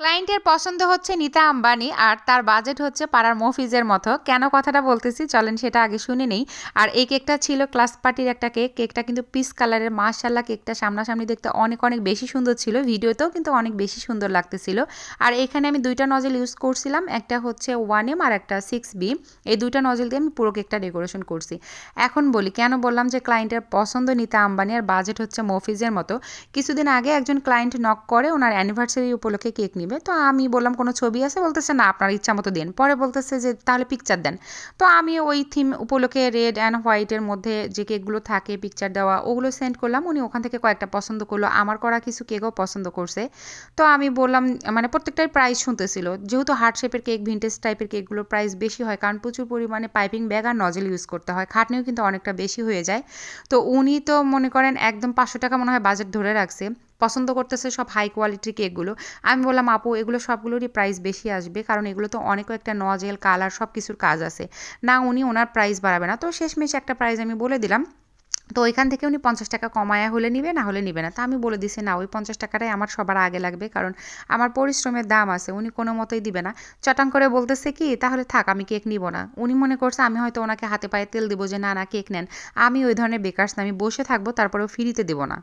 ক্লায়েন্টের পছন্দ হচ্ছে নিতা আম্বানি আর তার বাজেট হচ্ছে পাড়ার মফিজের মতো। কেন কথাটা বলতেছি চলেন সেটা আগে শুনে নেই। আর এই কেকটা ছিল ক্লাস পার্টির একটা কেক। কেকটা কিন্তু পিস কালারের, মাশাআল্লাহ কেকটা সামনাসামনি দেখতে অনেক অনেক বেশি সুন্দর ছিল, ভিডিওতেও কিন্তু অনেক বেশি সুন্দর লাগতেছিল। আর এখানে আমি দুইটা নজেল ইউজ করছিলাম, একটা হচ্ছে 1M আর একটা 6B। এই দুইটা নজেল দিয়ে আমি পুরো কেকটা ডেকোরেশন করছি। এখন বলি কেন বললাম যে ক্লায়েন্টের পছন্দ নিতা আম্বানি আর বাজেট হচ্ছে মফিজের মতো। কিছুদিন আগে একজন ক্লায়েন্ট নক করে ওনার অ্যানিভার্সারি উপলক্ষে কেক নিবে। তো আমি বললাম কোনো ছবি আছে? বলতেছে না, আপনার ইচ্ছা মতো দেন। পরে বলতেছে যে তাহলে পিকচার দেন। তো আমি ওই থিম উপলক্ষে রেড অ্যান্ড হোয়াইটের মধ্যে যে কেকগুলো থাকে পিকচার দেওয়া ওগুলো সেন্ড করলাম। উনি ওখান থেকে কয়েকটা পছন্দ করলো, আমার করা কিছু কেকও পছন্দ করছে। তো আমি বললাম, মানে প্রত্যেকটার প্রাইস শুনতেছিল, যেহেতু হার্ট শেপের কেক, ভিন্টেজ টাইপের কেকগুলোর প্রাইস বেশি হয় কারণ প্রচুর পরিমাণে পাইপিং ব্যাগ আর নজেল ইউজ করতে হয়, খাটনিও কিন্তু অনেকটা বেশি হয়ে যায়। তো উনি তো মনে করেন একদম 500 টাকা মনে হয় বাজেট ধরে রাখছে, পছন্দ করতেছে সব হাই কোয়ালিটির কেকগুলো। আমি বললাম আপু এগুলো সবগুলোরই প্রাইস বেশি আসবে, কারণ এগুলো তো অনেক একটা নজেল কালার সব কিছুর কাজ আছে। না, উনি ওনার প্রাইস বাড়াবে না। তো শেষমেশ একটা প্রাইস আমি বলে দিলাম। তো ওইখান থেকে উনি 50 টাকা কমায়া হলে নিবে, না হলে নিবে না। তো আমি বলে দিছি না, ওই 50 টাকাটাই আমার সবার আগে লাগবে, কারণ আমার পরিশ্রমের দাম আছে, উনি কোনো মতোই দিবে না। চটাং করে বলতেছে কি তাহলে থাক আমি কেক নিব না। উনি মনে করছে আমি হয়তো ওনাকে হাতে পায়ে তেল দেবো যে না না কেক নেন। আমি ওই ধরনের বেকারস না, আমি বসে থাকবো তারপরেও ফ্রিতে দেবো না।